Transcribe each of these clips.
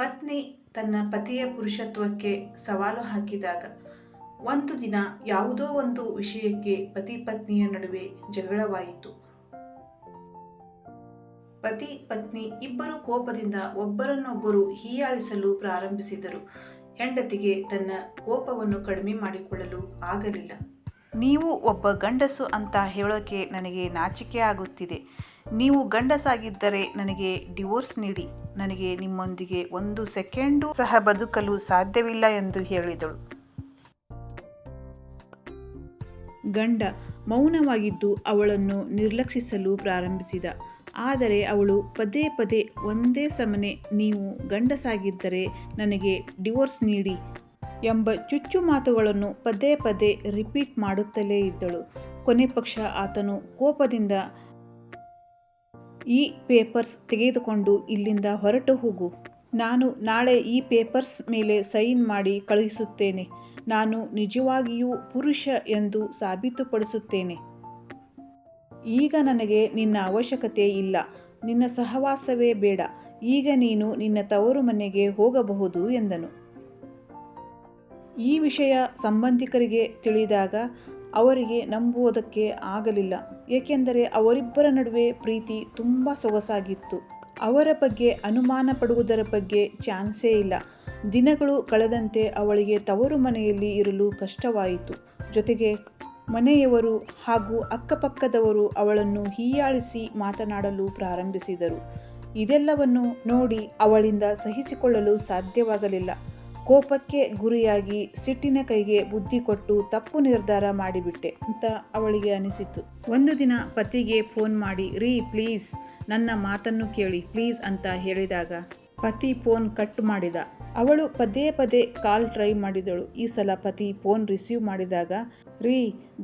ಪತ್ನಿ ತನ್ನ ಪತಿಯ ಪುರುಷತ್ವಕ್ಕೆ ಸವಾಲು ಹಾಕಿದಾಗ ಒಂದು ದಿನ ಯಾವುದೋ ಒಂದು ವಿಷಯಕ್ಕೆ ಪತಿ ಪತ್ನಿಯ ನಡುವೆ ಜಗಳವಾಯಿತು. ಪತಿ ಪತ್ನಿ ಇಬ್ಬರು ಕೋಪದಿಂದ ಒಬ್ಬರನ್ನೊಬ್ಬರು ಹೀಯಾಳಿಸಲು ಪ್ರಾರಂಭಿಸಿದರು. ಹೆಂಡತಿಗೆ ತನ್ನ ಕೋಪವನ್ನು ಕಡಿಮೆ ಮಾಡಿಕೊಳ್ಳಲು ಆಗಲಿಲ್ಲ. ನೀವು ಒಬ್ಬ ಗಂಡಸು ಅಂತ ಹೇಳೋಕೆ ನನಗೆ ನಾಚಿಕೆ ಆಗುತ್ತಿದೆ. ನೀವು ಗಂಡಸಾಗಿದ್ದರೆ ನನಗೆ ಡಿವೋರ್ಸ್ ನೀಡಿ. ನನಗೆ ನಿಮ್ಮೊಂದಿಗೆ ಒಂದು ಸೆಕೆಂಡು ಸಹ ಬದುಕಲು ಸಾಧ್ಯವಿಲ್ಲ ಎಂದು ಹೇಳಿದಳು. ಗಂಡ ಮೌನವಾಗಿದ್ದು ಅವಳನ್ನು ನಿರ್ಲಕ್ಷಿಸಲು ಪ್ರಾರಂಭಿಸಿದ. ಆದರೆ ಅವಳು ಪದೇ ಪದೇ ಒಂದೇ ಸಮನೆ ನೀವು ಗಂಡಸಾಗಿದ್ದರೆ ನನಗೆ ಡಿವೋರ್ಸ್ ನೀಡಿ ಎಂಬ ಚುಚ್ಚು ಮಾತುಗಳನ್ನು ಪದೇ ಪದೇ ರಿಪೀಟ್ ಮಾಡುತ್ತಲೇ ಇದ್ದಳು. ಕೊನೆ ಪಕ್ಷ ಆತನು ಕೋಪದಿಂದ ಈ ಪೇಪರ್ಸ್ ತೆಗೆದುಕೊಂಡು ಇಲ್ಲಿಂದ ಹೊರಟು ಹೋಗು. ನಾನು ನಾಳೆ ಈ ಪೇಪರ್ಸ್ ಮೇಲೆ ಸೈನ್ ಮಾಡಿ ಕಳುಹಿಸುತ್ತೇನೆ. ನಾನು ನಿಜವಾಗಿಯೂ ಪುರುಷ ಎಂದು ಸಾಬೀತುಪಡಿಸುತ್ತೇನೆ. ಈಗ ನನಗೆ ನಿನ್ನ ಅವಶ್ಯಕತೆ ಇಲ್ಲ. ನಿನ್ನ ಸಹವಾಸವೇ ಬೇಡ. ಈಗ ನೀನು ನಿನ್ನ ತವರು ಮನೆಗೆ ಹೋಗಬಹುದು ಎಂದನು. ಈ ವಿಷಯ ಸಂಬಂಧಿಕರಿಗೆ ತಿಳಿದಾಗ ಅವರಿಗೆ ನಂಬುವುದಕ್ಕೆ ಆಗಲಿಲ್ಲ. ಏಕೆಂದರೆ ಅವರಿಬ್ಬರ ನಡುವೆ ಪ್ರೀತಿ ತುಂಬ ಸೊಗಸಾಗಿತ್ತು. ಅವರ ಬಗ್ಗೆ ಅನುಮಾನ ಪಡುವುದರ ಬಗ್ಗೆ ಚಾನ್ಸೇ ಇಲ್ಲ. ದಿನಗಳು ಕಳೆದಂತೆ ಅವಳಿಗೆ ತವರು ಮನೆಯಲ್ಲಿ ಇರಲು ಕಷ್ಟವಾಯಿತು. ಜೊತೆಗೆ ಮನೆಯವರು ಹಾಗೂ ಅಕ್ಕಪಕ್ಕದವರು ಅವಳನ್ನು ಹೀಯಾಳಿಸಿ ಮಾತನಾಡಲು ಪ್ರಾರಂಭಿಸಿದರು. ಇದೆಲ್ಲವನ್ನು ನೋಡಿ ಅವಳಿಂದ ಸಹಿಸಿಕೊಳ್ಳಲು ಸಾಧ್ಯವಾಗಲಿಲ್ಲ. ಕೋಪಕ್ಕೆ ಗುರಿಯಾಗಿ ಸಿಟ್ಟಿನ ಕೈಗೆ ಬುದ್ಧಿ ಕೊಟ್ಟು ತಪ್ಪು ನಿರ್ಧಾರ ಮಾಡಿಬಿಟ್ಟೆ ಅಂತ ಅವಳಿಗೆ ಅನಿಸಿತು. ಒಂದು ದಿನ ಪತಿಗೆ ಫೋನ್ ಮಾಡಿ ಪ್ಲೀಸ್ ನನ್ನ ಮಾತನ್ನು ಕೇಳಿ ಪ್ಲೀಸ್ ಅಂತ ಹೇಳಿದಾಗ ಪತಿ ಫೋನ್ ಕಟ್ ಮಾಡಿದ. ಅವಳು ಪದೇ ಪದೇ ಕಾಲ್ ಟ್ರೈ ಮಾಡಿದಳು. ಈ ಸಲ ಪತಿ ಫೋನ್ ರಿಸೀವ್ ಮಾಡಿದಾಗ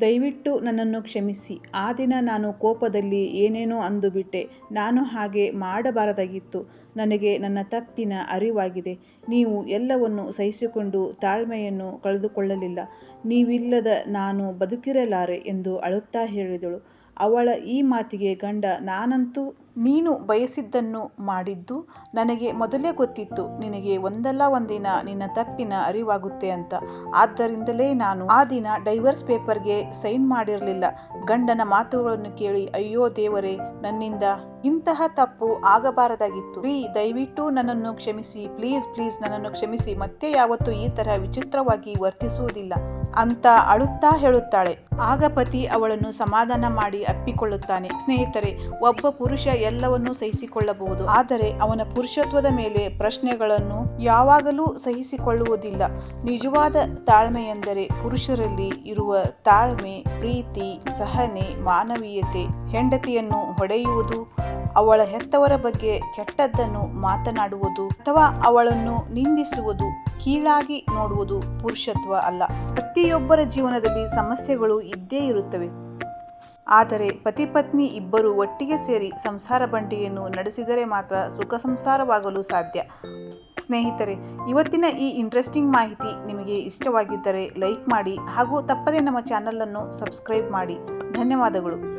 ದಯವಿಟ್ಟು ನನ್ನನ್ನು ಕ್ಷಮಿಸಿ. ಆ ದಿನ ನಾನು ಕೋಪದಲ್ಲಿ ಏನೇನೋ ಅಂದುಬಿಟ್ಟೆ. ನಾನು ಹಾಗೆ ಮಾಡಬಾರದಾಗಿತ್ತು. ನನಗೆ ನನ್ನ ತಪ್ಪಿನ ಅರಿವಾಗಿದೆ. ನೀವು ಎಲ್ಲವನ್ನು ಸಹಿಸಿಕೊಂಡು ತಾಳ್ಮೆಯನ್ನು ಕಳೆದುಕೊಳ್ಳಲಿಲ್ಲ. ನೀವಿಲ್ಲದ ನಾನು ಬದುಕಿರಲಾರೆ ಎಂದು ಅಳುತ್ತಾ ಹೇಳಿದಳು. ಅವಳ ಈ ಮಾತಿಗೆ ಗಂಡ ನಾನಂತೂ ನೀನು ಬಯಸಿದ್ದನ್ನು ಮಾಡಿದ್ದು ನನಗೆ ಮೊದಲೇ ಗೊತ್ತಿತ್ತು. ನಿನಗೆ ಒಂದಲ್ಲ ಒಂದಿನ ನಿನ್ನ ತಪ್ಪಿನ ಅರಿವಾಗುತ್ತೆ ಅಂತ. ಆದ್ದರಿಂದಲೇ ನಾನು ಆ ದಿನ ಡೈವರ್ಸ್ ಪೇಪರ್ಗೆ ಸೈನ್ ಮಾಡಿರಲಿಲ್ಲ. ಗಂಡನ ಮಾತುಗಳನ್ನು ಕೇಳಿ ಅಯ್ಯೋ ದೇವರೇ, ನನ್ನಿಂದ ಇಂತಹ ತಪ್ಪು ಆಗಬಾರದಾಗಿತ್ತು. ದಯವಿಟ್ಟು ನನ್ನನ್ನು ಕ್ಷಮಿಸಿ. ಪ್ಲೀಸ್ ನನ್ನನ್ನು ಕ್ಷಮಿಸಿ. ಮತ್ತೆ ಯಾವತ್ತೂ ಈ ತರಹ ವಿಚಿತ್ರವಾಗಿ ವರ್ತಿಸುವುದಿಲ್ಲ ಅಂತ ಅಳುತ್ತಾ ಹೇಳುತ್ತಾಳೆ. ಆಗ ಪತಿ ಅವಳನ್ನು ಸಮಾಧಾನ ಮಾಡಿ ಅಪ್ಪಿಕೊಳ್ಳುತ್ತಾನೆ. ಸ್ನೇಹಿತರೆ, ಒಬ್ಬ ಪುರುಷ ಎಲ್ಲವನ್ನೂ ಸಹಿಸಿಕೊಳ್ಳಬಹುದು. ಆದರೆ ಅವನ ಪುರುಷತ್ವದ ಮೇಲೆ ಪ್ರಶ್ನೆಗಳನ್ನು ಯಾವಾಗಲೂ ಸಹಿಸಿಕೊಳ್ಳುವುದಿಲ್ಲ. ನಿಜವಾದ ತಾಳ್ಮೆ ಎಂದರೆ ಪುರುಷರಲ್ಲಿ ಇರುವ ತಾಳ್ಮೆ, ಪ್ರೀತಿ, ಸಹನೆ, ಮಾನವೀಯತೆ. ಹೆಂಡತಿಯನ್ನು ಹೊಡೆಯುವುದು, ಅವಳ ಹೆತ್ತವರ ಬಗ್ಗೆ ಕೆಟ್ಟದ್ದನ್ನು ಮಾತನಾಡುವುದು ಅಥವಾ ಅವಳನ್ನು ನಿಂದಿಸುವುದು, ಕೀಳಾಗಿ ನೋಡುವುದು ಪುರುಷತ್ವ ಅಲ್ಲ. ಪ್ರತಿಯೊಬ್ಬರ ಜೀವನದಲ್ಲಿ ಸಮಸ್ಯೆಗಳು ಇದ್ದೇ ಇರುತ್ತವೆ. ಆದರೆ ಪತಿ ಪತ್ನಿ ಇಬ್ಬರು ಒಟ್ಟಿಗೆ ಸೇರಿ ಸಂಸಾರ ಬಂಡಿಯನ್ನು ನಡೆಸಿದರೆ ಮಾತ್ರ ಸುಖ ಸಂಸಾರವಾಗಲು ಸಾಧ್ಯ. ಸ್ನೇಹಿತರೆ, ಇವತ್ತಿನ ಈ ಇಂಟ್ರೆಸ್ಟಿಂಗ್ ಮಾಹಿತಿ ನಿಮಗೆ ಇಷ್ಟವಾಗಿದ್ದರೆ ಲೈಕ್ ಮಾಡಿ ಹಾಗೂ ತಪ್ಪದೇ ನಮ್ಮ ಚಾನಲನ್ನು ಸಬ್ಸ್ಕ್ರೈಬ್ ಮಾಡಿ. ಧನ್ಯವಾದಗಳು.